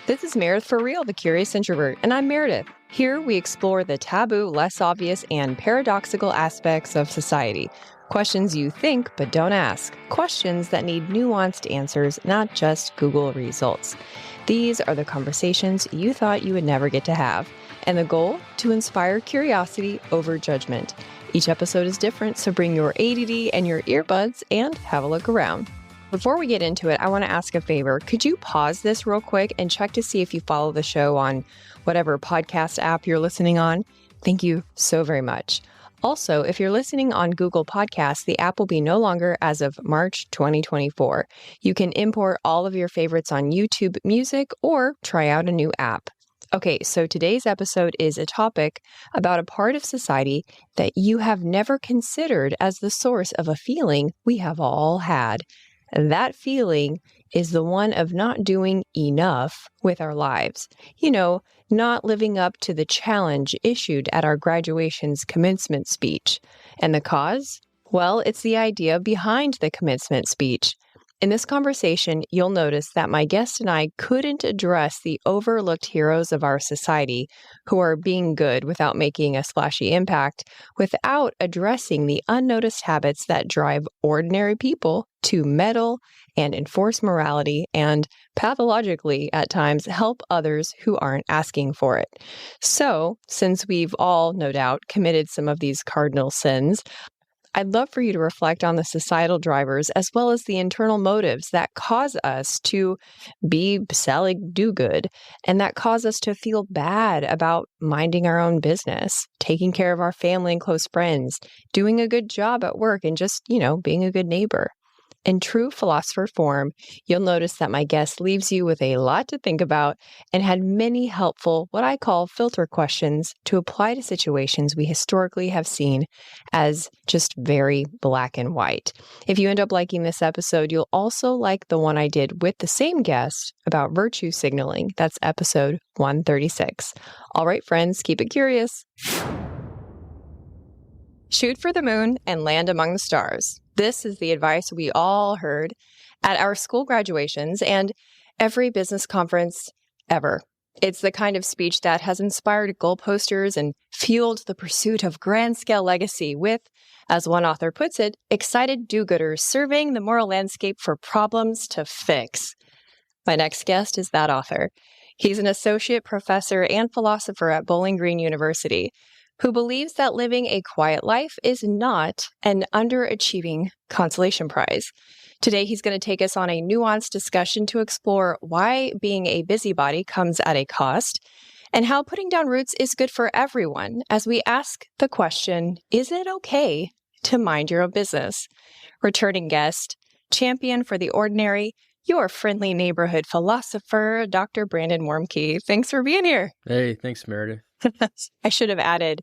This is Meredith for Real, the Curious Introvert, and I'm Meredith. Here we explore the taboo, less obvious, and paradoxical aspects of society. Questions you think but don't ask. Questions that need nuanced answers, not just Google results. These are the conversations you thought you would never get to have. And the goal? To inspire curiosity over judgment. Each episode is different, so bring your ADD and your earbuds and have a look around. Before we get into it, I want to ask a favor. Could you pause this real quick and check to see if you follow the show on whatever podcast app you're listening on? Thank you so very much. Also, if you're listening on Google Podcasts, the app will be no longer as of March 2024. You can import all of your favorites on YouTube Music or try out a new app. Okay, so today's episode is a topic about a part of society that you have never considered as the source of a feeling we have all had. That feeling is the one of not doing enough with our lives. You know, not living up to the challenge issued at our graduation's commencement speech. And the cause? Well, it's the idea behind the commencement speech. In this conversation, you'll notice that my guest and I couldn't address the overlooked heroes of our society who are being good without making a splashy impact, without addressing the unnoticed habits that drive ordinary people to meddle and enforce morality and, pathologically at times, help others who aren't asking for it. So, since we've all, no doubt, committed some of these cardinal sins, I'd love for you to reflect on the societal drivers as well as the internal motives that cause us to be Sally do-good and that cause us to feel bad about minding our own business, taking care of our family and close friends, doing a good job at work, and just, being a good neighbor. In true philosopher form, you'll notice that my guest leaves you with a lot to think about and had many helpful, what I call filter questions to apply to situations we historically have seen as just very black and white. If you end up liking this episode, you'll also like the one I did with the same guest about virtue signaling. That's episode 136. All right, friends, keep it curious. Shoot for the moon and land among the stars. This is the advice we all heard at our school graduations and every business conference ever. It's the kind of speech that has inspired goal posters and fueled the pursuit of grand-scale legacy with, as one author puts it, excited do-gooders surveying the moral landscape for problems to fix. My next guest is that author. He's an associate professor and philosopher at Bowling Green University, who believes that living a quiet life is not an underachieving consolation prize. Today, he's going to take us on a nuanced discussion to explore why being a busybody comes at a cost and how putting down roots is good for everyone as we ask the question, is it okay to mind your own business? Returning guest, champion for the ordinary, your friendly neighborhood philosopher, Dr. Brandon Warmke. Thanks for being here. Hey, thanks, Meredith. I should have added,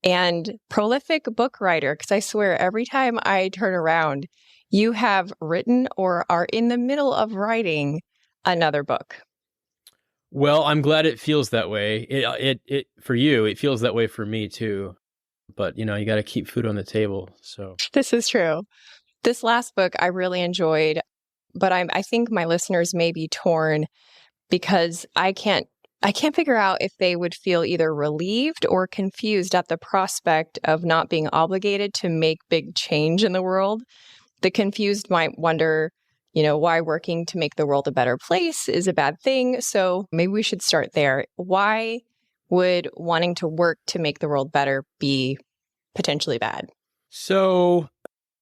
and prolific book writer, because I swear every time I turn around, you have written or are in the middle of writing another book. Well, I'm glad it feels that way. It for you, it feels that way for me too. But you got to keep food on the table. So this is true. This last book I really enjoyed, but I think my listeners may be torn because I can't figure out if they would feel either relieved or confused at the prospect of not being obligated to make big change in the world. The confused might wonder, why working to make the world a better place is a bad thing. So maybe we should start there. Why would wanting to work to make the world better be potentially bad? So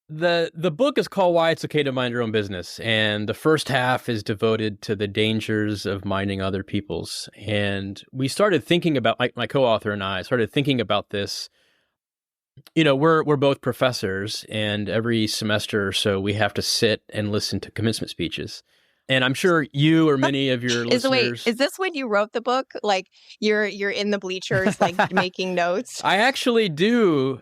the book is called Why It's Okay to Mind Your Own Business, and the first half is devoted to the dangers of minding other people's. And we started thinking about, my co-author and I started thinking about this. We're both professors, and every semester or so we have to sit and listen to commencement speeches. And I'm sure you or many of your listeners... Is this when you wrote the book? Like you're in the bleachers, like making notes? I actually do.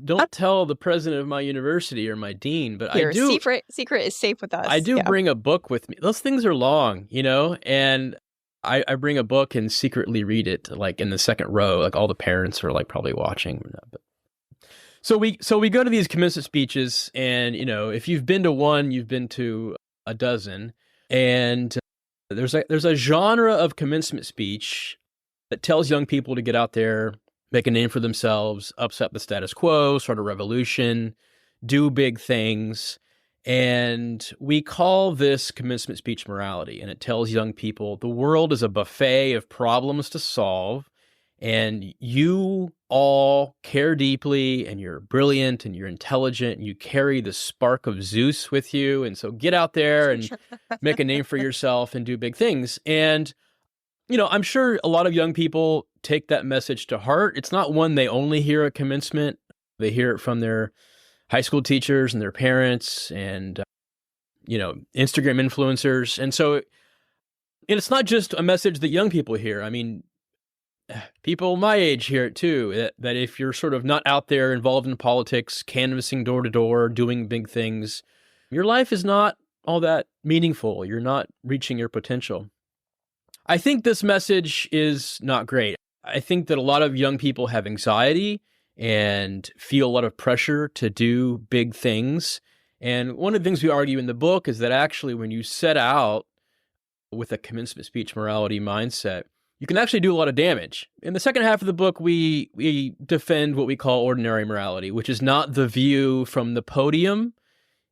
Don't tell the president of my university or my dean, but I do. Secret is safe with us. I do bring a book with me. Those things are long, and I bring a book and secretly read it, like in the second row, like all the parents are like probably watching. So we go to these commencement speeches, and if you've been to one, you've been to a dozen, and There's a genre of commencement speech that tells young people to get out there, make a name for themselves, upset the status quo, start a revolution, do big things. And we call this commencement speech morality. And it tells young people the world is a buffet of problems to solve. And you all care deeply, and you're brilliant, and you're intelligent, and you carry the spark of Zeus with you. And so get out there and make a name for yourself and do big things. And, I'm sure a lot of young people take that message to heart. It's not one they only hear at commencement. They hear it from their high school teachers and their parents and, Instagram influencers. And so it's not just a message that young people hear. I mean, people my age hear it too, that if you're sort of not out there involved in politics, canvassing door to door, doing big things, your life is not all that meaningful. You're not reaching your potential. I think this message is not great. I think that a lot of young people have anxiety and feel a lot of pressure to do big things. And one of the things we argue in the book is that actually when you set out with a commencement speech morality mindset, you can actually do a lot of damage. In the second half of the book, we defend what we call ordinary morality, which is not the view from the podium.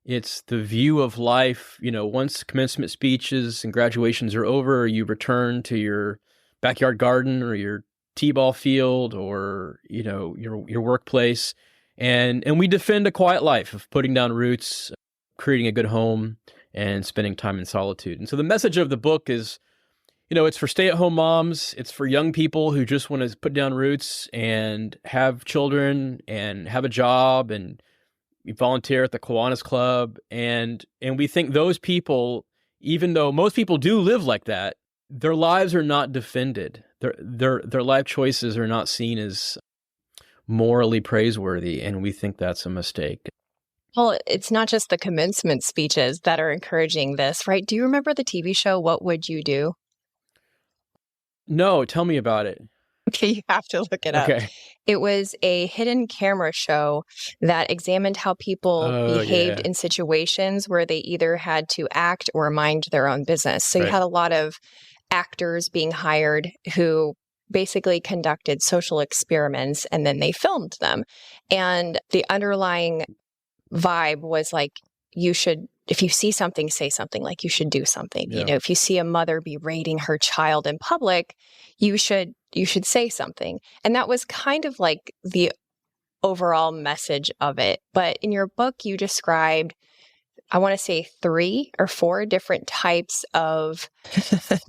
It's the view of life. Once commencement speeches and graduations are over, you return to your backyard garden or your t-ball field or, your workplace. And we defend a quiet life of putting down roots, creating a good home, and spending time in solitude. And so the message of the book is, it's for stay-at-home moms. It's for young people who just want to put down roots and have children and have a job and volunteer at the Kiwanis Club. And we think those people, even though most people do live like that, their lives are not defended. Their life choices are not seen as morally praiseworthy, and we think that's a mistake. Well, it's not just the commencement speeches that are encouraging this, right? Do you remember the TV show, What Would You Do? No, tell me about it. Okay, you have to look it up. Okay. It was a hidden camera show that examined how people behaved in situations where they either had to act or mind their own business. So you had a lot of actors being hired who basically conducted social experiments and then they filmed them. And the underlying vibe was like, if you see something, say something, like you should do something. Yeah. If you see a mother berating her child in public, you should say something. And that was kind of like the overall message of it. But in your book, you described, I want to say 3 or 4 different types of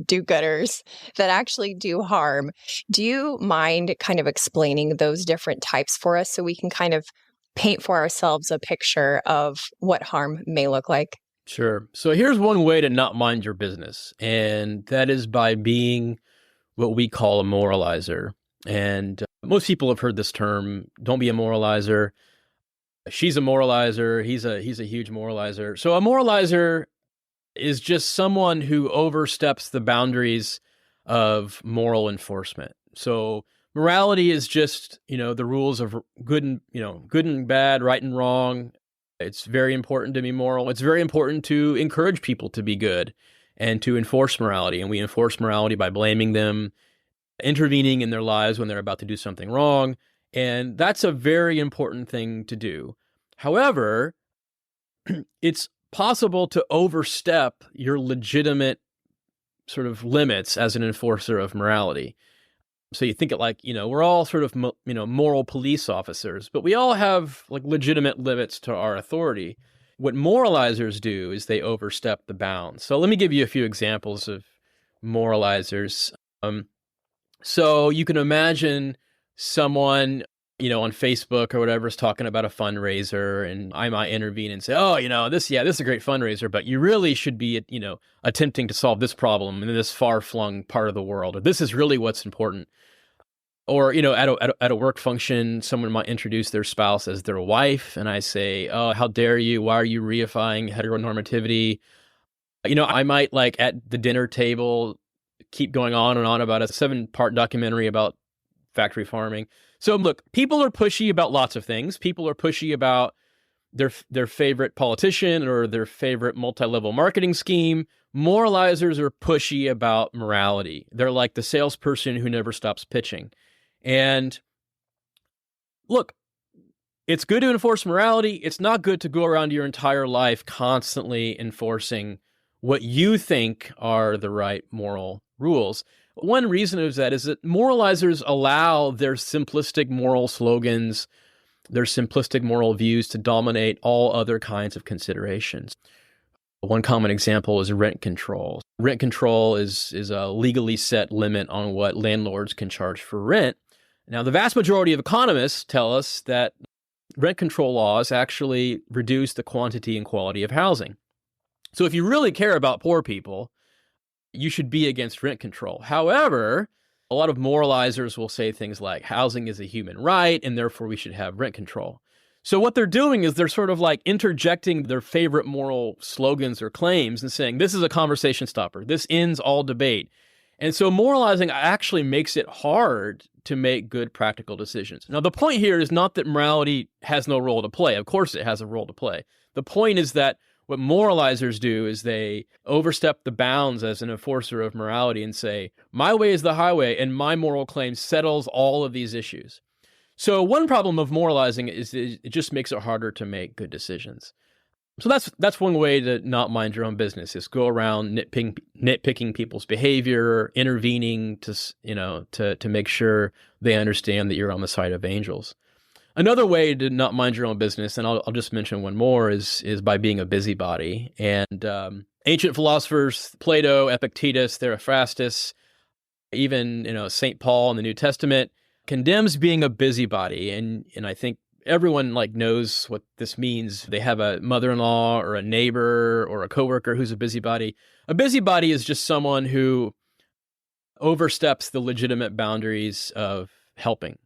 do-gooders that actually do harm. Do you mind kind of explaining those different types for us so we can kind of paint for ourselves a picture of what harm may look like? Sure. So here's one way to not mind your business, and that is by being what we call a moralizer. And most people have heard this term, don't be a moralizer. She's a moralizer. He's a huge moralizer. So a moralizer is just someone who oversteps the boundaries of moral enforcement. So morality is just, the rules of good and bad, right and wrong. It's very important to be moral. It's very important to encourage people to be good and to enforce morality. And we enforce morality by blaming them, intervening in their lives when they're about to do something wrong. And that's a very important thing to do. However, it's possible to overstep your legitimate sort of limits as an enforcer of morality. So you think it like, we're all sort of, moral police officers, but we all have like legitimate limits to our authority. What moralizers do is they overstep the bounds. So let me give you a few examples of moralizers. So you can imagine someone, on Facebook or whatever is talking about a fundraiser, and I might intervene and say, this is a great fundraiser, but you really should be, attempting to solve this problem in this far-flung part of the world, or this is really what's important. Or, at a work function, someone might introduce their spouse as their wife, and I say, oh, how dare you? Why are you reifying heteronormativity? I might, like, at the dinner table, keep going on and on about a 7-part documentary about factory farming. So look, people are pushy about lots of things. People are pushy about, their favorite politician or their favorite multi-level marketing scheme. Moralizers are pushy about morality. They're like the salesperson who never stops pitching. And look, it's good to enforce morality. It's not good to go around your entire life constantly enforcing what you think are the right moral rules. One reason is that moralizers allow their simplistic moral slogans, their simplistic moral views to dominate all other kinds of considerations. One common example is rent control. Rent control is a legally set limit on what landlords can charge for rent. Now, the vast majority of economists tell us that rent control laws actually reduce the quantity and quality of housing. So if you really care about poor people, you should be against rent control. However, a lot of moralizers will say things like housing is a human right and therefore we should have rent control. So what they're doing is they're sort of like interjecting their favorite moral slogans or claims and saying, this is a conversation stopper. This ends all debate. And so moralizing actually makes it hard to make good practical decisions. Now, the point here is not that morality has no role to play. Of course, it has a role to play. The point is that what moralizers do is they overstep the bounds as an enforcer of morality and say, my way is the highway and my moral claim settles all of these issues. So one problem of moralizing is it just makes it harder to make good decisions. So that's one way to not mind your own business, is go around nitpicking people's behavior, intervening to make sure they understand that you're on the side of angels. Another way to not mind your own business, and I'll just mention one more, is by being a busybody. And ancient philosophers, Plato, Epictetus, Theophrastus, even St. Paul in the New Testament, condemns being a busybody. And I think everyone knows what this means. They have a mother-in-law or a neighbor or a coworker who's a busybody. A busybody is just someone who oversteps the legitimate boundaries of helping.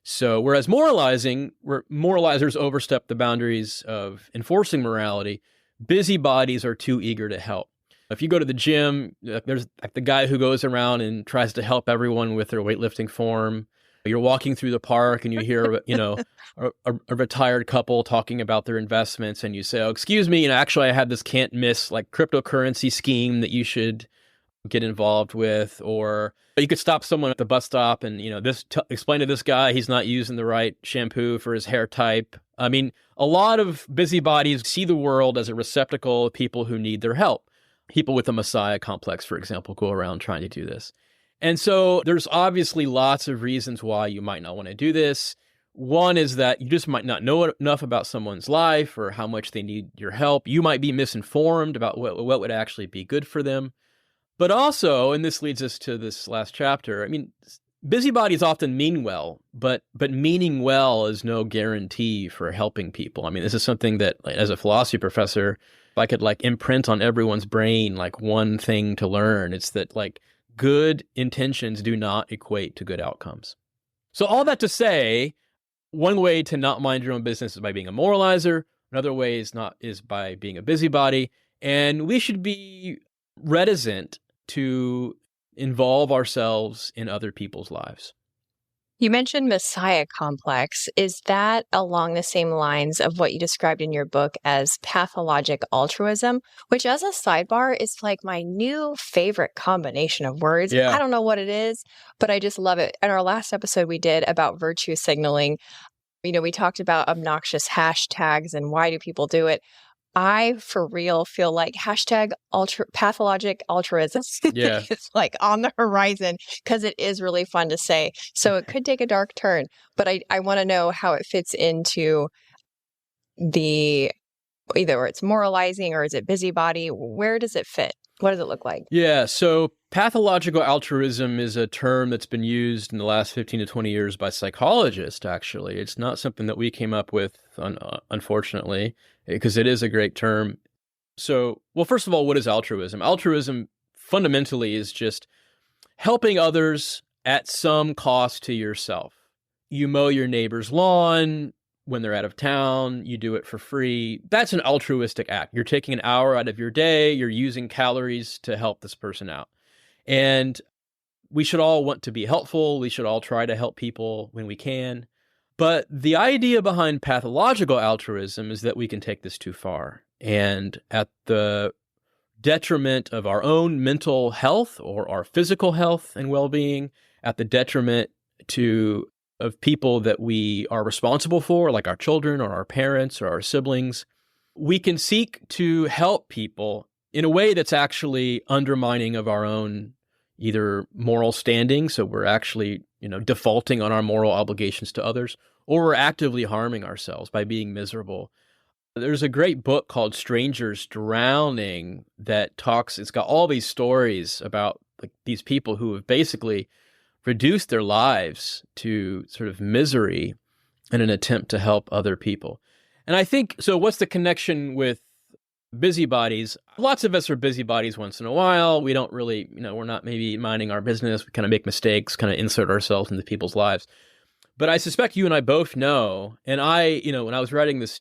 So whereas moralizers overstep the boundaries of enforcing morality, busybodies are too eager to help. If you go to the gym, there's the guy who goes around and tries to help everyone with their weightlifting form. You're walking through the park and you hear, a retired couple talking about their investments, and you say, "Oh, excuse me, actually, I have this can't miss cryptocurrency scheme that you should get involved with." Or you could stop someone at the bus stop and explain to this guy he's not using the right shampoo for his hair type. I mean, a lot of busybodies see the world as a receptacle of people who need their help. People with a messiah complex, for example, go around trying to do this. And so there's obviously lots of reasons why you might not want to do this. One is that you just might not know enough about someone's life or how much they need your help. You might be misinformed about what would actually be good for them. But also, and this leads us to this last chapter, busybodies often mean well, but meaning well is no guarantee for helping people. This is something that, as a philosophy professor, if I could imprint on everyone's brain one thing to learn, it's that good intentions do not equate to good outcomes. So all that to say, one way to not mind your own business is by being a moralizer. Another way is by being a busybody. And we should be reticent to involve ourselves in other people's lives. You mentioned messiah complex. Is that along the same lines of what you described in your book as pathological altruism, which, as a sidebar, is my new favorite combination of words? Yeah. I don't know what it is, but I just love it. In our last episode we did about virtue signaling, we talked about obnoxious hashtags and why do people do it. I, for real, feel like hashtag pathological altruism Yeah. is on the horizon because it is really fun to say. So it could take a dark turn, but I want to know how it fits into either it's moralizing or is it busybody? Where does it fit? What does it look like? Yeah, so pathological altruism is a term that's been used in the last 15 to 20 years by psychologists, actually. It's not something that we came up with, unfortunately, because it is a great term. So, well, first of all, what is altruism? Altruism fundamentally is just helping others at some cost to yourself. You mow your neighbor's lawn when they're out of town, you do it for free. That's an altruistic act. You're taking an hour out of your day, you're using calories to help this person out. And we should all want to be helpful. We should all try to help people when we can. But the idea behind pathological altruism is that we can take this too far. And at the detriment of our own mental health or our physical health and well-being, at the detriment of people that we are responsible for, like our children or our parents or our siblings, we can seek to help people in a way that's actually undermining of our own either moral standing, so we're actually, defaulting on our moral obligations to others, or we're actively harming ourselves by being miserable. There's a great book called Strangers Drowning that it's got all these stories about like these people who have basically reduced their lives to sort of misery in an attempt to help other people. And I think, so what's the connection with busybodies? Lots of us are busybodies once in a while. We don't really, we're not maybe minding our business. We kind of make mistakes, kind of insert ourselves into people's lives. But I suspect you and I both know, and I, when I was writing this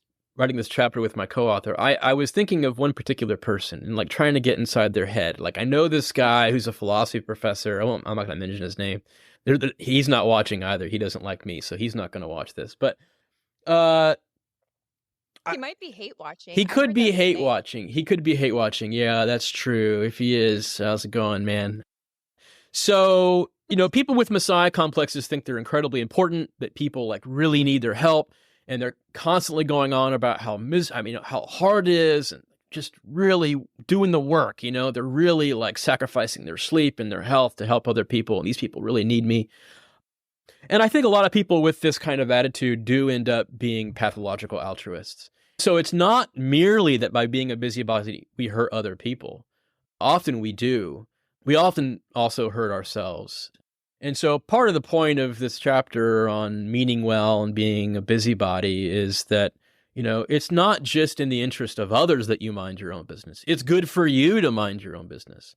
chapter with my co-author, I was thinking of one particular person and like trying to get inside their head. Like I know this guy who's a philosophy professor. I'm not going to mention his name. He's not watching either. He doesn't like me, so he's not going to watch this. But he might be hate watching. He could be hate watching. He could be hate watching. Yeah, that's true. If he is, how's it going, man? So, people with Messiah complexes think they're incredibly important, that people like really need their help. And they're constantly going on about how hard it is and just really doing the work. They're really like sacrificing their sleep and their health to help other people. And these people really need me. And I think a lot of people with this kind of attitude do end up being pathological altruists. So it's not merely that by being a busybody, we hurt other people. Often we do. We often also hurt ourselves. And so part of the point of this chapter on meaning well and being a busybody is that, it's not just in the interest of others that you mind your own business. It's good for you to mind your own business.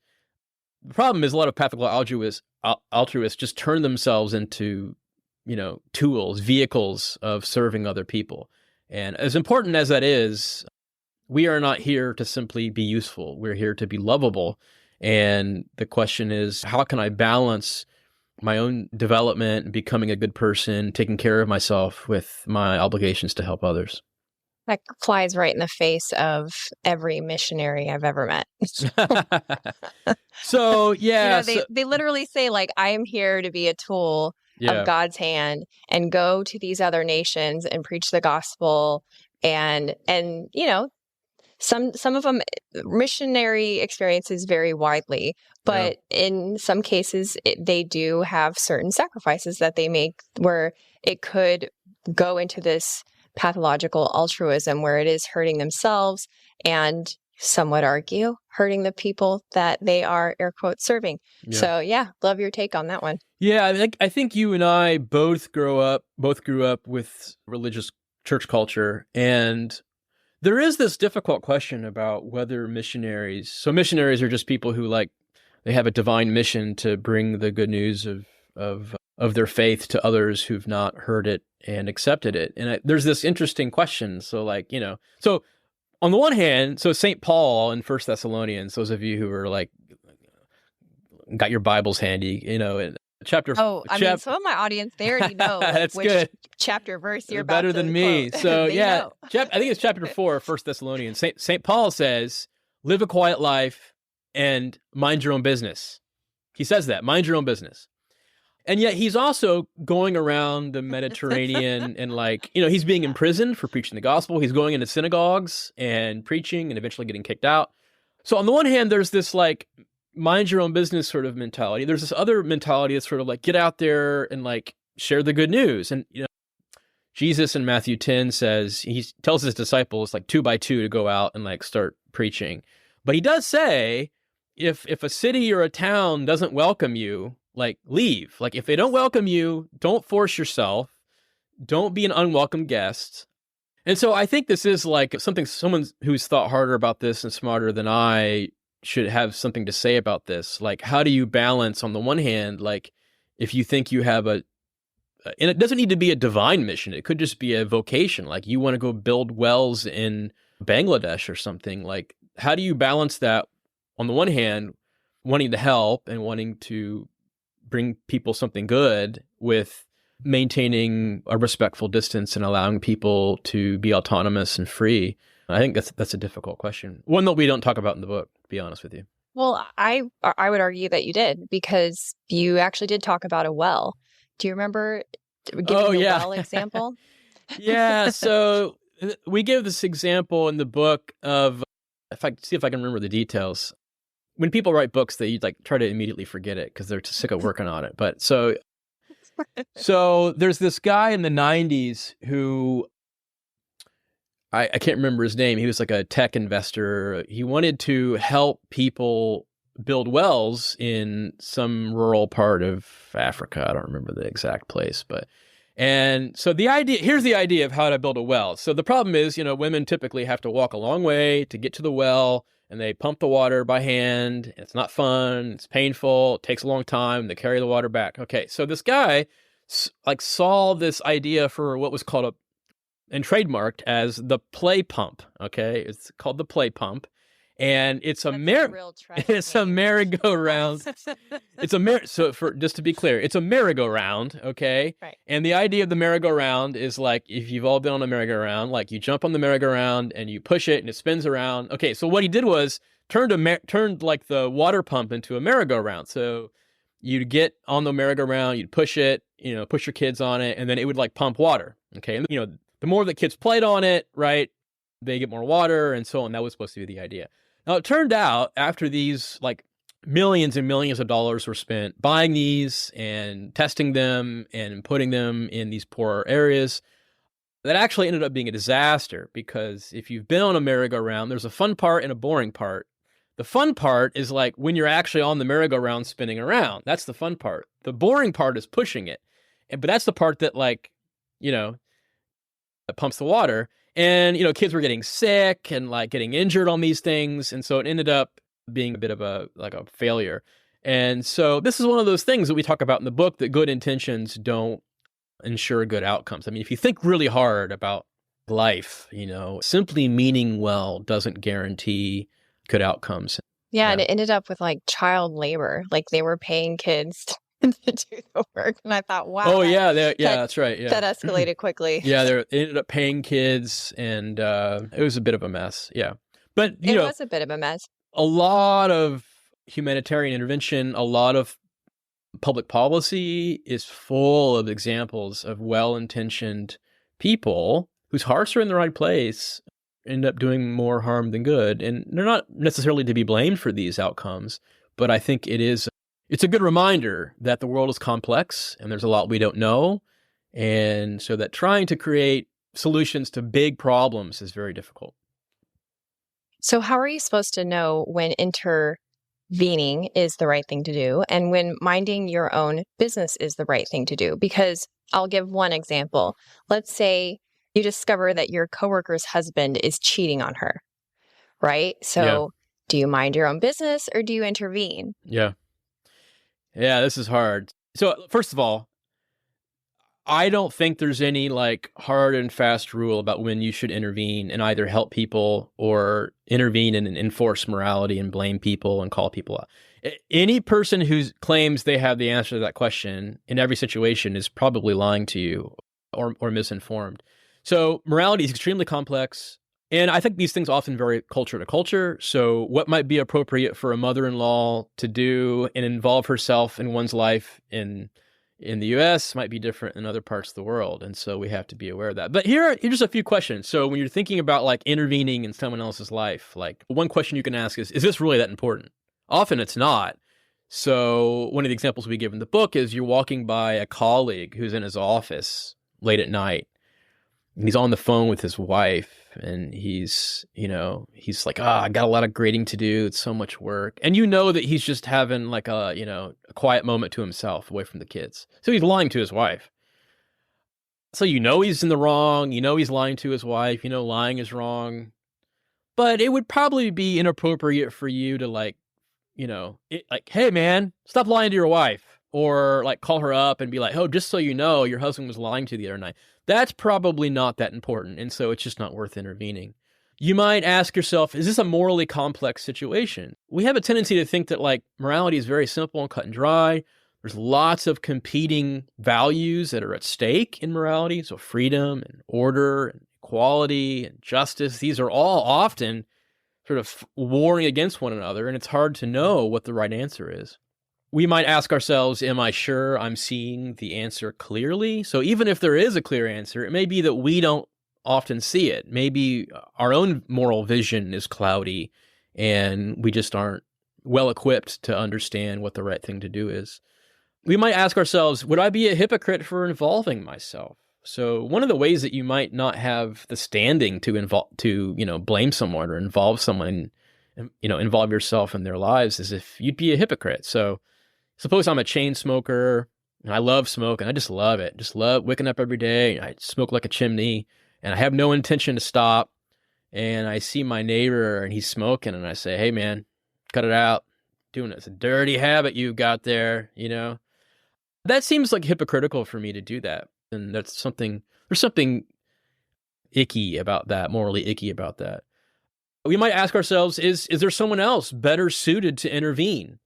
The problem is a lot of pathological altruists just turn themselves into, tools, vehicles of serving other people. And as important as that is, we are not here to simply be useful. We're here to be lovable. And the question is, how can I balance my own development, becoming a good person, taking care of myself with my obligations to help others? That flies right in the face of every missionary I've ever met. So, yeah. They literally say, like, I am here to be a tool of God's hand and go to these other nations and preach the gospel. And some of them, missionary experiences vary widely, but in some cases, they do have certain sacrifices that they make where it could go into this pathological altruism where it is hurting themselves and, some would argue, hurting the people that they are, air quotes, serving. Yeah. So, love your take on that one. Yeah, I think you and I both grew up with religious church culture, and there is this difficult question about whether missionaries are just people who they have a divine mission to bring the good news of their faith to others who've not heard it and accepted it. And there's this interesting question. So so on the one hand, so St. Paul in 1 Thessalonians, those of you who are got your Bibles handy, in chapter. Oh, some of my audience, they already know that's which good. Chapter verse you're about better to than me. quote. So I think it's chapter 4 of 1 Thessalonians. St. Paul says, live a quiet life and mind your own business. He says that, mind your own business. And yet he's also going around the Mediterranean and he's being imprisoned for preaching the gospel. He's going into synagogues and preaching and eventually getting kicked out. So on the one hand, there's this mind your own business sort of mentality. There's this other mentality that's sort of get out there and share the good news. And, Jesus in Matthew 10 says, he tells his disciples 2 by 2 to go out and start preaching. But he does say, if a city or a town doesn't welcome you, leave. If they don't welcome you, don't force yourself. Don't be an unwelcome guest. And so I think this is someone who's thought harder about this and smarter than I should have something to say about this. How do you balance, on the one hand, if you think you have and it doesn't need to be a divine mission. It could just be a vocation. You want to go build wells in Bangladesh or something. How do you balance that, on the one hand, wanting to help and wanting to bring people something good with maintaining a respectful distance and allowing people to be autonomous and free? I think that's a difficult question. One that we don't talk about in the book, to be honest with you. Well, I would argue that you did, because you actually did talk about a well. Do you remember giving the well example? Yeah. So we give this example in the book of, if I can remember the details. When people write books, they like try to immediately forget it because they're too sick of working on it. But so there's this guy in the 90s who I can't remember his name. He was like a tech investor. He wanted to help people build wells in some rural part of Africa. I don't remember the exact place, and so here's the idea of how to build a well. So the problem is, women typically have to walk a long way to get to the well, and they pump the water by hand. It's not fun. It's painful. It takes a long time. They carry the water back. Okay. So this guy saw this idea for what was called and trademarked as the play pump. Okay. It's called the play pump. And it's a merry-go-round. So just to be clear, it's a merry-go-round, okay? Right. And the idea of the merry-go-round is like, if you've all been on a merry-go-round, like you jump on the merry-go-round and you push it and it spins around. Okay, so what he did was turned like the water pump into a merry-go-round. So you'd get on the merry-go-round, you'd push it, push your kids on it, and then it would like pump water, okay? And the more the kids played on it, right, they get more water and so on. That was supposed to be the idea. Now, it turned out after these like millions and millions of dollars were spent buying these and testing them and putting them in these poorer areas, that actually ended up being a disaster, because if you've been on a merry-go-round, there's a fun part and a boring part. The fun part is like when you're actually on the merry-go-round spinning around. That's the fun part. The boring part is pushing it. But that's the part that that pumps the water. And, kids were getting sick and like getting injured on these things. And so it ended up being a bit of a failure. And so this is one of those things that we talk about in the book, that good intentions don't ensure good outcomes. I mean, if you think really hard about life, simply meaning well doesn't guarantee good outcomes. Yeah. And it ended up with like child labor. Like they were paying kids to do the work. And I thought, wow. Oh, that's right. Yeah. That escalated quickly. Yeah, they ended up paying kids, and it was a bit of a mess. Yeah. But, it was a bit of a mess. A lot of humanitarian intervention, a lot of public policy is full of examples of well-intentioned people whose hearts are in the right place end up doing more harm than good. And they're not necessarily to be blamed for these outcomes, but I think it's a good reminder that the world is complex and there's a lot we don't know. And so that trying to create solutions to big problems is very difficult. So how are you supposed to know when intervening is the right thing to do and when minding your own business is the right thing to do? Because I'll give one example. Let's say you discover that your coworker's husband is cheating on her, right? So do you mind your own business or do you intervene? Yeah. Yeah, this is hard. So first of all, I don't think there's any like hard and fast rule about when you should intervene and either help people or intervene and enforce morality and blame people and call people out. Any person who claims they have the answer to that question in every situation is probably lying to you or misinformed. So morality is extremely complex. And I think these things often vary culture to culture. So what might be appropriate for a mother-in-law to do and involve herself in one's life in the U.S. might be different in other parts of the world. And so we have to be aware of that. But here's just a few questions. So when you're thinking about like intervening in someone else's life, like one question you can ask is this really that important? Often it's not. So one of the examples we give in the book is you're walking by a colleague who's in his office late at night. And he's on the phone with his wife and he's like, I got a lot of grading to do. It's so much work. And that he's just having like a quiet moment to himself away from the kids. So he's lying to his wife. So he's in the wrong, he's lying to his wife, lying is wrong. But it would probably be inappropriate for you to hey man, stop lying to your wife. Or like call her up and be like, oh, just so you know, your husband was lying to you the other night. That's probably not that important. And so it's just not worth intervening. You might ask yourself, is this a morally complex situation? We have a tendency to think that like morality is very simple and cut and dry. There's lots of competing values that are at stake in morality. So freedom and order and equality and justice, these are all often sort of warring against one another, and it's hard to know what the right answer is. We might ask ourselves, am I sure I'm seeing the answer clearly? So even if there is a clear answer, it may be that we don't often see it. Maybe our own moral vision is cloudy and we just aren't well equipped to understand what the right thing to do is. We might ask ourselves, would I be a hypocrite for involving myself? So one of the ways that you might not have the standing to blame someone or involve someone, involve yourself in their lives is if you'd be a hypocrite. So suppose I'm a chain smoker and I love smoke and I just love it. Just love waking up every day. I smoke like a chimney and I have no intention to stop. And I see my neighbor and he's smoking and I say, hey man, cut it out. Doing it. It's a dirty habit you've got there, That seems like hypocritical for me to do that. And there's something icky about that, morally icky about that. We might ask ourselves, is there someone else better suited to intervene?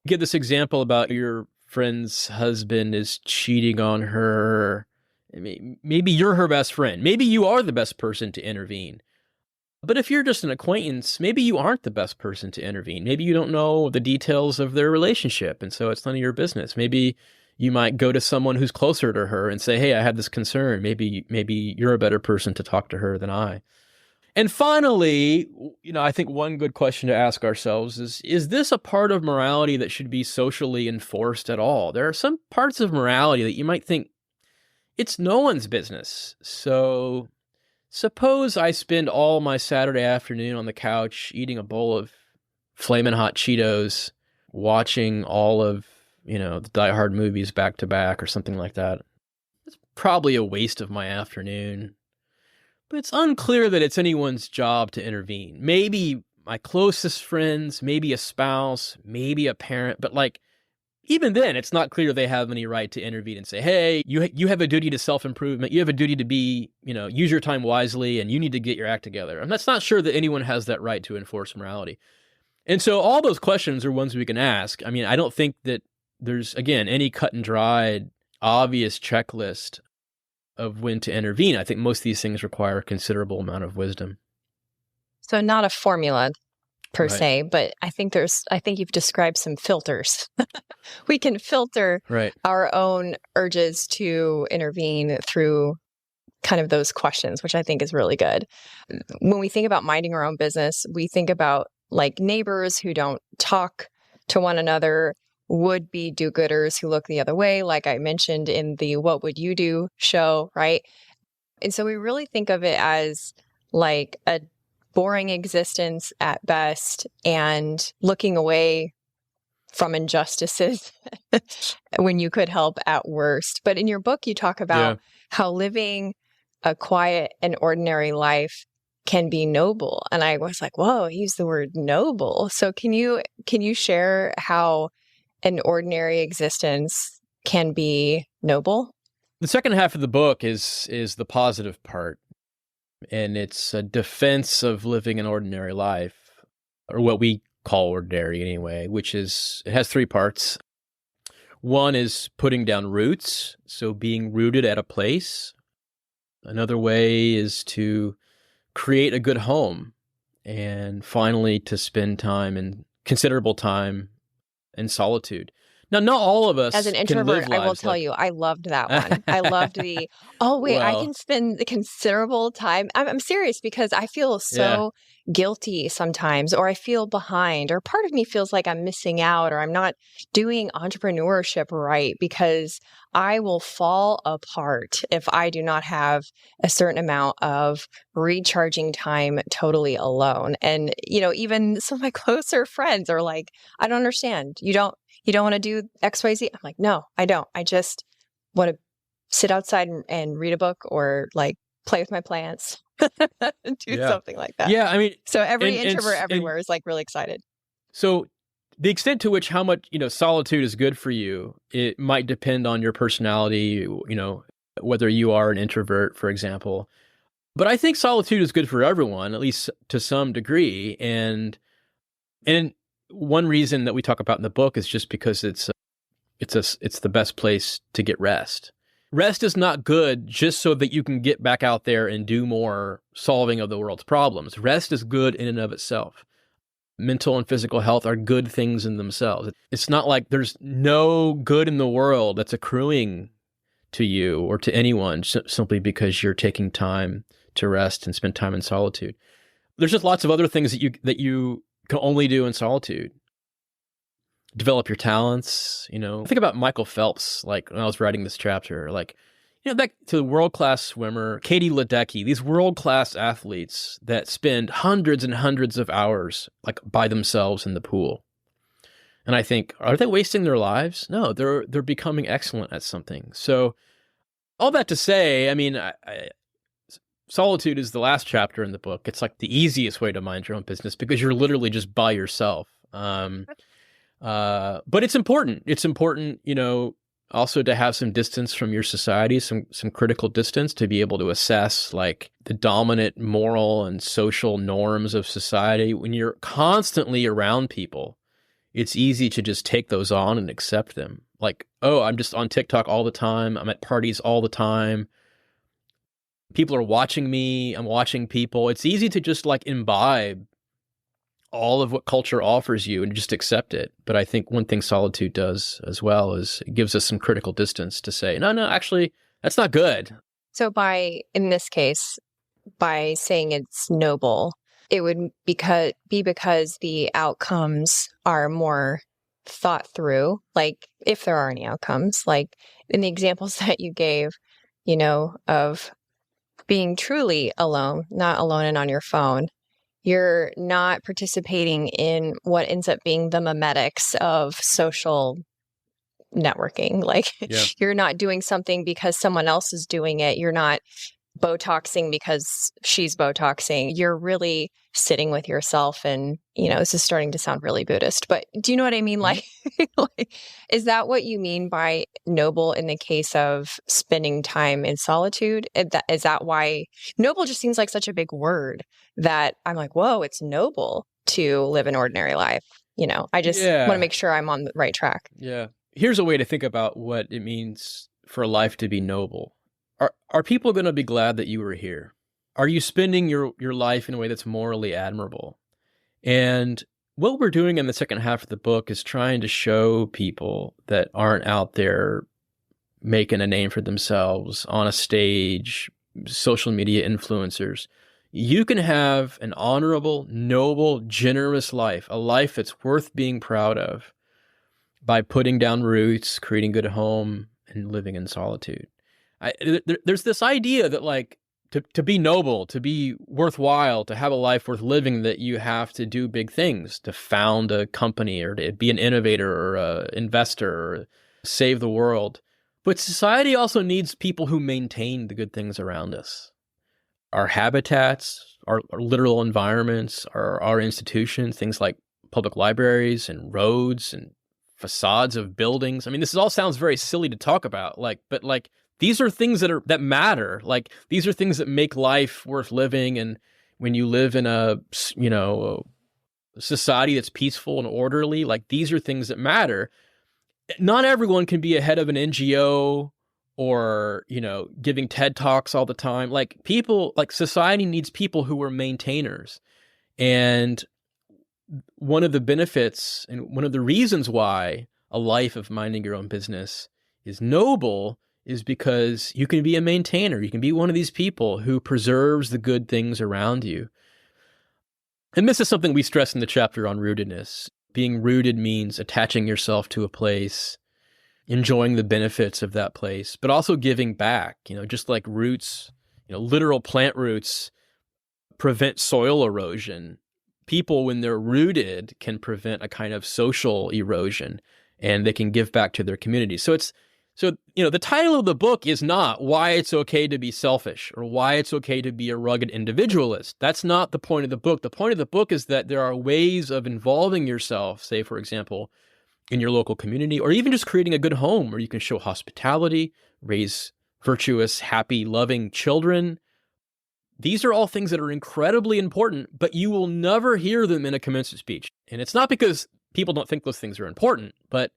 Give this example about your friend's husband is cheating on her. Maybe you're her best friend. Maybe you are the best person to intervene. But if you're just an acquaintance, maybe you aren't the best person to intervene. Maybe you don't know the details of their relationship, and so it's none of your business. Maybe you might go to someone who's closer to her and say, hey, I have this concern. Maybe you're a better person to talk to her than I. And finally, I think one good question to ask ourselves is this a part of morality that should be socially enforced at all? There are some parts of morality that you might think it's no one's business. So suppose I spend all my Saturday afternoon on the couch eating a bowl of Flamin' Hot Cheetos, watching all of the Die Hard movies back to back or something like that. It's probably a waste of my afternoon. But it's unclear that it's anyone's job to intervene. Maybe my closest friends, maybe a spouse, maybe a parent, but even then, it's not clear they have any right to intervene and say, hey, you have a duty to self-improvement. You have a duty to be, use your time wisely, and you need to get your act together. I'm not sure that anyone has that right to enforce morality. And so all those questions are ones we can ask. I don't think that there's, again, any cut and dried, obvious checklist of when to intervene. I think most of these things require a considerable amount of wisdom. So not a formula per Right. se, but I think you've described some filters. We can filter Right. our own urges to intervene through kind of those questions, which I think is really good. When we think about minding our own business, we think about neighbors who don't talk to one another, would-be do-gooders who look the other way, like I mentioned in the What Would You Do show, right? And so we really think of it as a boring existence at best and looking away from injustices when you could help at worst. But in your book, you talk about how living a quiet and ordinary life can be noble. And I was like, whoa, he used the word noble. So can you share how an ordinary existence can be noble? The second half of the book is the positive part, and it's a defense of living an ordinary life, or what we call ordinary anyway, it has three parts. One is putting down roots, so being rooted at a place. Another way is to create a good home, and finally to spend considerable time in solitude. Now, not all of us as an introvert, I will tell you, I loved that one. I loved I can spend considerable time. I'm serious, because I feel so guilty sometimes, or I feel behind, or part of me feels like I'm missing out, or I'm not doing entrepreneurship right, because I will fall apart if I do not have a certain amount of recharging time totally alone. And, even some of my closer friends are like, I don't understand. You don't want to do XYZ? I'm like, no, I don't. I just want to sit outside and read a book, or play with my plants, do something like that. Yeah, so every introvert everywhere is really excited. So the extent to which how much, solitude is good for you, it might depend on your personality, whether you are an introvert, for example. But I think solitude is good for everyone, at least to some degree. And one reason that we talk about in the book is just because it's it's the best place to get rest. Rest is not good just so that you can get back out there and do more solving of the world's problems. Rest is good in and of itself. Mental and physical health are good things in themselves. It's not like there's no good in the world that's accruing to you or to anyone simply because you're taking time to rest and spend time in solitude. There's just lots of other things that you can only do in solitude. Develop your talents, Think about Michael Phelps, like when I was writing this chapter, back to the world-class swimmer, Katie Ledecky, these world-class athletes that spend hundreds and hundreds of hours like by themselves in the pool. And I think, are they wasting their lives? No, they're becoming excellent at something. So all that to say, solitude is the last chapter in the book. It's like the easiest way to mind your own business because you're literally just by yourself. But it's important. It's important, also to have some distance from your society, some critical distance to be able to assess like the dominant moral and social norms of society. When you're constantly around people, it's easy to just take those on and accept them. Like, oh, I'm just on TikTok all the time. I'm at parties all the time. People are watching me. I'm watching people. It's easy to just like imbibe all of what culture offers you and just accept it. But I think one thing solitude does as well is it gives us some critical distance to say, no, actually, that's not good. So in this case, by saying it's noble, it would be because the outcomes are more thought through, like if there are any outcomes, like in the examples that you gave, of being truly alone, not alone and on your phone. You're not participating in what ends up being the memetics of social networking. Like You're not doing something because someone else is doing it. You're not Botoxing because she's Botoxing. You're really sitting with yourself. And, this is starting to sound really Buddhist, but do you know what I mean? Like, is that what you mean by noble in the case of spending time in solitude? Is that why noble just seems like such a big word that I'm like, whoa, it's noble to live an ordinary life. I just want to make sure I'm on the right track. Yeah. Here's a way to think about what it means for a life to be noble. Are people going to be glad that you were here? Are you spending your life in a way that's morally admirable? And what we're doing in the second half of the book is trying to show people that aren't out there making a name for themselves on a stage, social media influencers. You can have an honorable, noble, generous life, a life that's worth being proud of by putting down roots, creating a good home, and living in solitude. There's this idea that like to be noble, to be worthwhile, to have a life worth living, that you have to do big things, to found a company or to be an innovator or an investor or save the world. But society also needs people who maintain the good things around us. Our habitats, our literal environments, our institutions, things like public libraries and roads and facades of buildings. This all sounds very silly to talk about, but these are things that matter. Like these are things that make life worth living. And when you live in a society that's peaceful and orderly, like these are things that matter. Not everyone can be a head of an NGO or, giving TED Talks all the time. Like society needs people who are maintainers. And one of the benefits and one of the reasons why a life of minding your own business is noble is because you can be a maintainer. You can be one of these people who preserves the good things around you. And this is something we stress in the chapter on rootedness. Being rooted means attaching yourself to a place, enjoying the benefits of that place, but also giving back. Just like roots, literal plant roots prevent soil erosion. People, when they're rooted, can prevent a kind of social erosion, and they can give back to their community. So the title of the book is not why it's okay to be selfish or why it's okay to be a rugged individualist. That's not the point of the book. The point of the book is that there are ways of involving yourself, say, for example, in your local community, or even just creating a good home where you can show hospitality, raise virtuous, happy, loving children. These are all things that are incredibly important, but you will never hear them in a commencement speech. And it's not because people don't think those things are important, but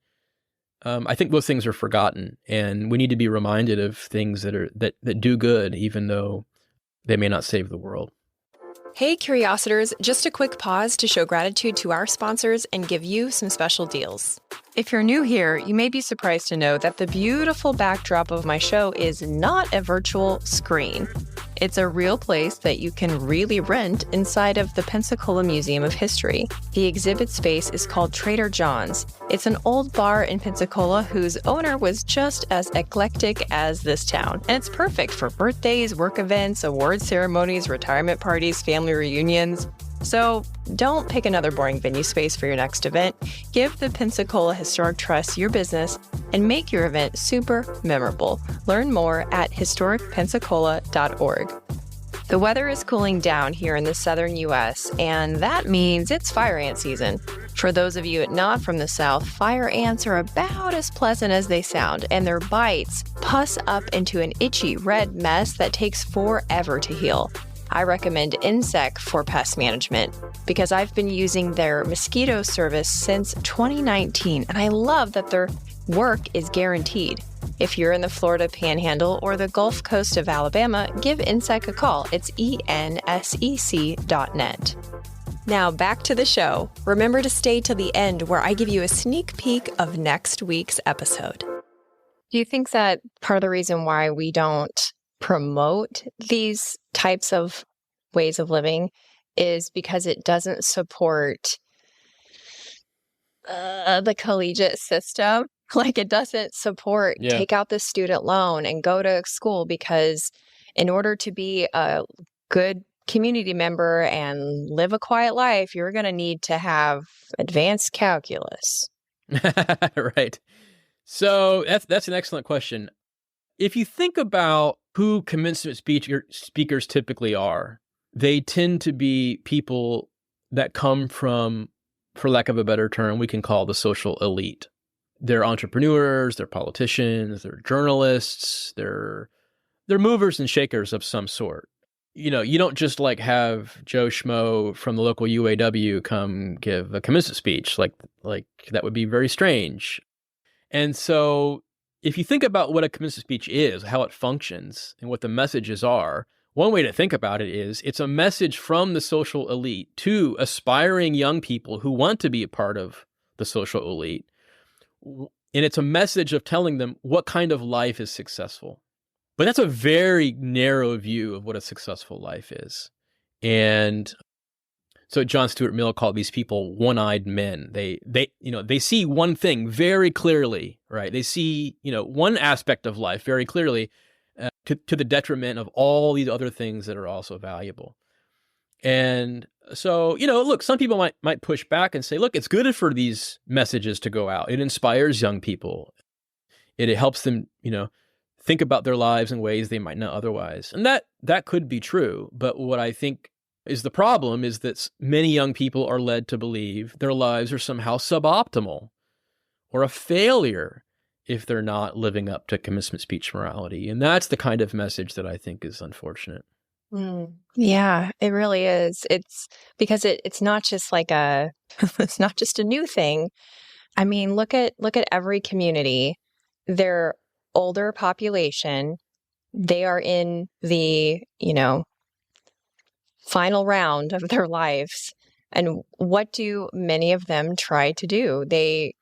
I think those things are forgotten, and we need to be reminded of things that do good, even though they may not save the world. Hey, Curiositors, just a quick pause to show gratitude to our sponsors and give you some special deals. If you're new here, you may be surprised to know that the beautiful backdrop of my show is not a virtual screen. It's a real place that you can really rent inside of the Pensacola Museum of History. The exhibit space is called Trader John's. It's an old bar in Pensacola whose owner was just as eclectic as this town. And it's perfect for birthdays, work events, award ceremonies, retirement parties, family reunions. So don't pick another boring venue space for your next event. Give the Pensacola Historic Trust your business and make your event super memorable. Learn more at historicpensacola.org. The weather is cooling down here in the southern U.S., and that means it's fire ant season. For those of you not from the South, fire ants are about as pleasant as they sound, and their bites pus up into an itchy red mess that takes forever to heal. I recommend Insect for pest management because I've been using their mosquito service since 2019, and I love that their work is guaranteed. If you're in the Florida Panhandle or the Gulf Coast of Alabama, give Insect a call. It's ensec.net. Now back to the show. Remember to stay till the end where I give you a sneak peek of next week's episode. Do you think that part of the reason why we don't promote these types of ways of living is because it doesn't support the collegiate system? Like, it doesn't support take out the student loan and go to school, because in order to be a good community member and live a quiet life, you're going to need to have advanced calculus. Right. So that's an excellent question. If you think about who commencement speakers typically are, they tend to be people that come from, for lack of a better term, we can call the social elite. They're entrepreneurs, they're politicians, they're journalists, they're movers and shakers of some sort. You know, you don't just like have Joe Schmo from the local UAW come give a commencement speech. Like that would be very strange. And so if you think about what a commencement speech is, how it functions, and what the messages are, one way to think about it is it's a message from the social elite to aspiring young people who want to be a part of the social elite. And it's a message of telling them what kind of life is successful. But that's a very narrow view of what a successful life is. And so John Stuart Mill called these people one-eyed men. They see one thing very clearly, right? They see, one aspect of life very clearly to the detriment of all these other things that are also valuable. And so, look, some people might push back and say, look, it's good for these messages to go out. It inspires young people. It helps them, think about their lives in ways they might not otherwise. And that could be true. But what I think is the problem is that many young people are led to believe their lives are somehow suboptimal or a failure if they're not living up to commencement speech morality. And that's the kind of message that I think is unfortunate. Yeah, it really is. It's because it's not just like it's not just a new thing. I mean, look at every community. Their older population, they are in the, final round of their lives. And what do many of them try to do? They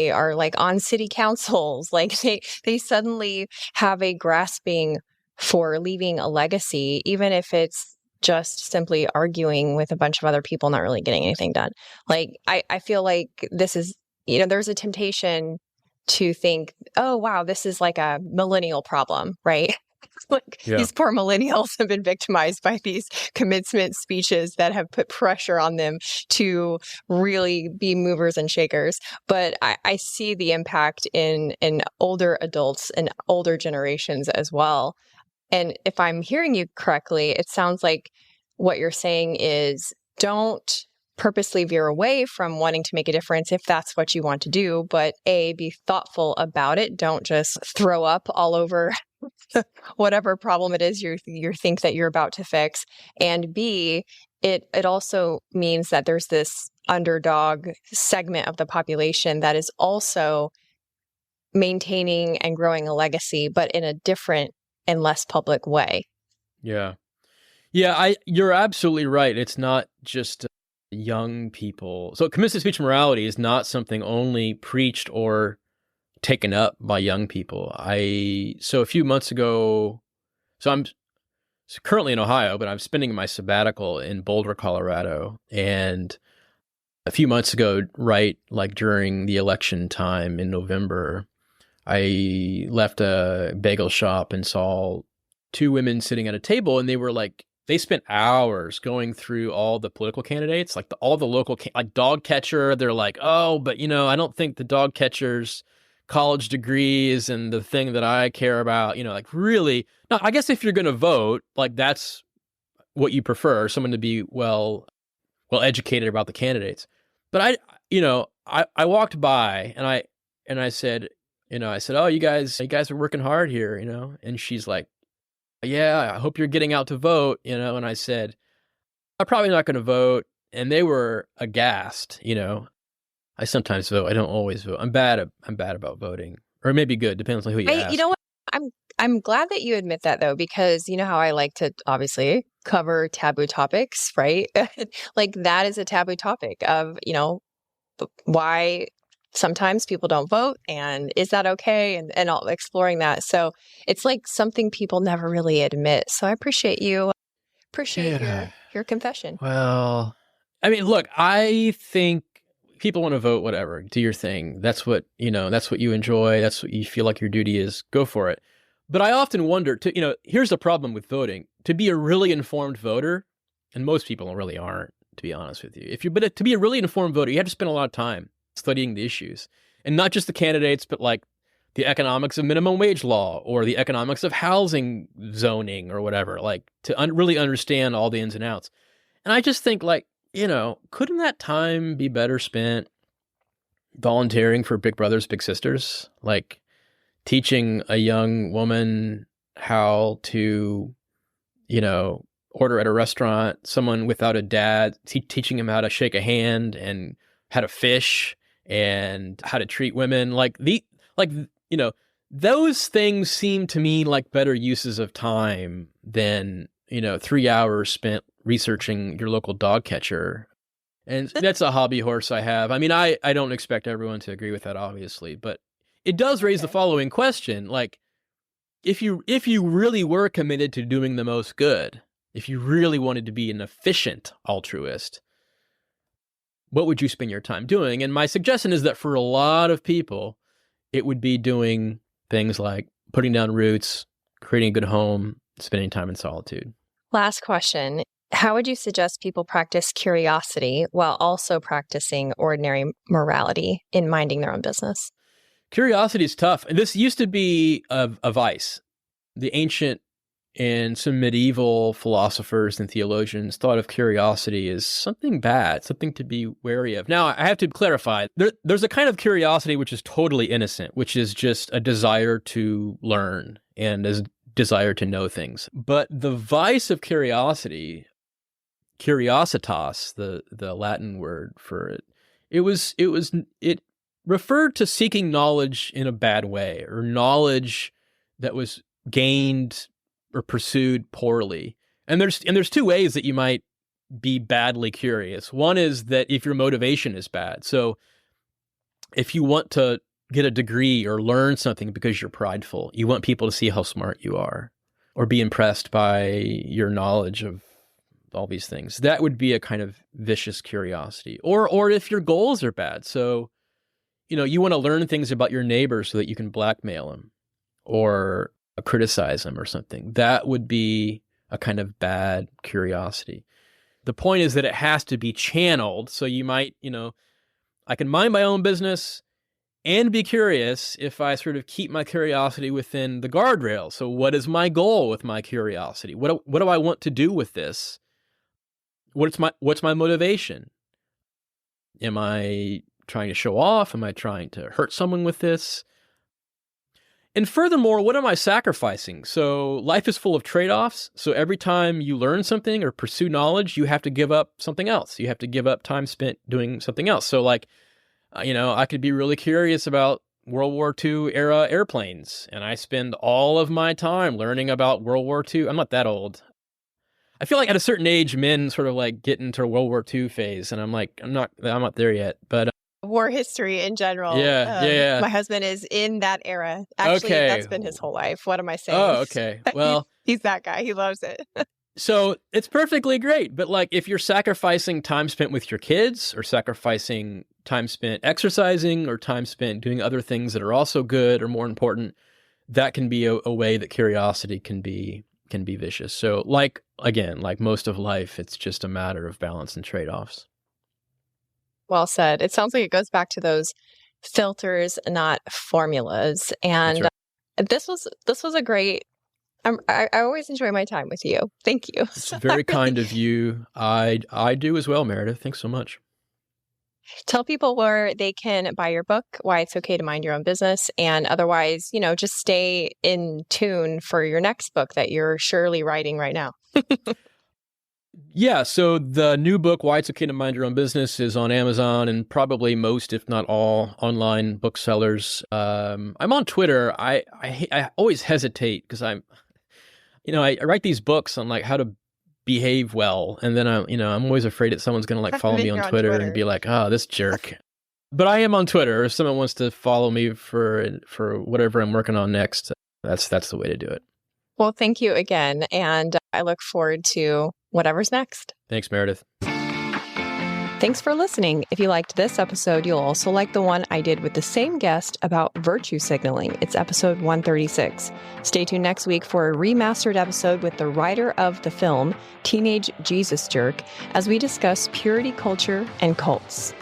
are like on city councils, like they suddenly have a grasping for leaving a legacy, even if it's just simply arguing with a bunch of other people, not really getting anything done. Like, I feel like this is, there's a temptation to think, oh, wow, this is like a millennial problem, right? These poor millennials have been victimized by these commencement speeches that have put pressure on them to really be movers and shakers. But I see the impact in older adults and older generations as well. And if I'm hearing you correctly, it sounds like what you're saying is don't purposely veer away from wanting to make a difference if that's what you want to do, but be thoughtful about it. Don't just throw up all over whatever problem it is you think that you're about to fix. And B, it also means that there's this underdog segment of the population that is also maintaining and growing a legacy, but in a different and less public way. Yeah. Yeah, you're absolutely right. It's not just young people. So commencement speech morality is not something only preached or taken up by young people. So a few months ago, so I'm currently in Ohio, but I'm spending my sabbatical in Boulder, Colorado. And a few months ago, right, like during the election time in November, I left a bagel shop and saw two women sitting at a table, and they spent hours going through all the political candidates, like all the local, like dog catcher. They're like, oh, but I don't think the dog catcher's college degrees and the thing that I care about, like really. Now, I guess if you're going to vote, like that's what you prefer, someone to be well educated about the candidates. But I walked by and I said, oh, you guys are working hard here, and she's like, yeah, I hope you're getting out to vote, and I said, I'm probably not going to vote. And they were aghast, I sometimes vote. I don't always vote. I'm bad about voting, or it may be good. Depends on who you ask. You know what? I'm glad that you admit that, though, because you know how I like to obviously cover taboo topics, right? Like that is a taboo topic of, why sometimes people don't vote, and is that okay? And all exploring that. So it's like something people never really admit. So I appreciate your confession. Well, I mean, look, I think people want to vote, whatever, do your thing. That's what you enjoy. That's what you feel like your duty is. Go for it. But I often wonder, here's the problem with voting. To be a really informed voter, and most people really aren't, to be honest with you. But to be a really informed voter, you have to spend a lot of time studying the issues. And not just the candidates, but like the economics of minimum wage law or the economics of housing zoning or whatever, like to really understand all the ins and outs. And I just think couldn't that time be better spent volunteering for Big Brothers, Big Sisters? Like teaching a young woman how to, order at a restaurant, someone without a dad, teaching him how to shake a hand and how to fish and how to treat women. Those things seem to me like better uses of time than, 3 hours spent researching your local dog catcher. And that's a hobby horse I have. I mean, I don't expect everyone to agree with that, obviously, but it does raise the following question. Like, if you really were committed to doing the most good, if you really wanted to be an efficient altruist, what would you spend your time doing? And my suggestion is that for a lot of people, it would be doing things like putting down roots, creating a good home, spending time in solitude. Last question. How would you suggest people practice curiosity while also practicing ordinary morality in minding their own business? Curiosity is tough. And this used to be a vice. The ancient and some medieval philosophers and theologians thought of curiosity as something bad, something to be wary of. Now, I have to clarify, there's a kind of curiosity which is totally innocent, which is just a desire to learn and a desire to know things. But the vice of curiosity, curiositas, the Latin word for it, it referred to seeking knowledge in a bad way, or knowledge that was gained or pursued poorly. And there's two ways that you might be badly curious. One is that if your motivation is bad. So if you want to get a degree or learn something because you're prideful, you want people to see how smart you are or be impressed by your knowledge of all these things, that would be a kind of vicious curiosity. Or if your goals are bad. So, you want to learn things about your neighbor so that you can blackmail him or criticize him or something. That would be a kind of bad curiosity. The point is that it has to be channeled. So you might, I can mind my own business and be curious if I sort of keep my curiosity within the guardrails. So what is my goal with my curiosity? What do I want to do with this? What's my motivation? Am I trying to show off? Am I trying to hurt someone with this? And furthermore, what am I sacrificing? So life is full of trade-offs. So every time you learn something or pursue knowledge, you have to give up something else. You have to give up time spent doing something else. So I could be really curious about World War II era airplanes, and I spend all of my time learning about World War II. I'm not that old. I feel like at a certain age, men sort of like get into World War II phase, and I'm like, I'm not there yet. But war history in general. yeah. My husband is in that era. Actually, Okay. That's been his whole life. What am I saying? Oh, okay. Well, he's that guy. He loves it. So it's perfectly great. But like, if you're sacrificing time spent with your kids, or sacrificing time spent exercising, or time spent doing other things that are also good or more important, that can be a way that curiosity can be vicious. So like, again, like most of life, it's just a matter of balance and trade-offs. Well said. It sounds like it goes back to those filters, not formulas. And this was a great. I always enjoy my time with you. Thank you. It's very kind of you. I do as well, Meredith. Thanks so much. Tell people where they can buy your book, Why It's Okay to Mind Your Own Business, and otherwise, just stay in tune for your next book that you're surely writing right now. Yeah, so the new book, Why It's Okay to Mind Your Own Business, is on Amazon and probably most, if not all, online booksellers. I'm on Twitter. I always hesitate because I write these books on like how to behave well, and then I'm always afraid that someone's going to like follow me on Twitter and be like, oh, this jerk. But I am on Twitter. If someone wants to follow me for whatever I'm working on next, that's the way to do it. Well, thank you again, and I look forward to whatever's next. Thanks, Meredith. Thanks for listening. If you liked this episode, you'll also like the one I did with the same guest about virtue signaling. It's episode 136. Stay tuned next week for a remastered episode with the writer of the film, Teenage Jesus Jerk, as we discuss purity culture and cults.